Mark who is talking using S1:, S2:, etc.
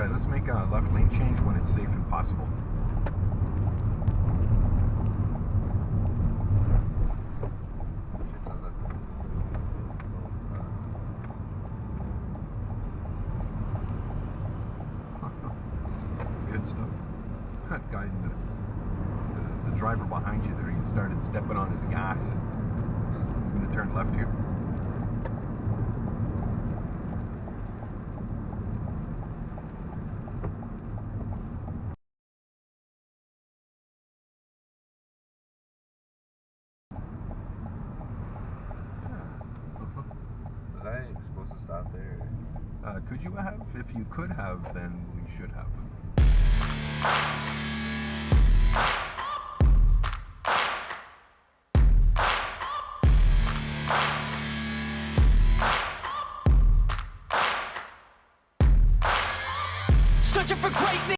S1: Alright, let's make a left lane change when it's safe and possible. Good stuff. That guy in the driver behind you there, he started stepping on his gas. I'm going to turn left here.
S2: Was I supposed to stop there?
S1: Could you have? If you could have, then we should have.
S3: Searching for greatness.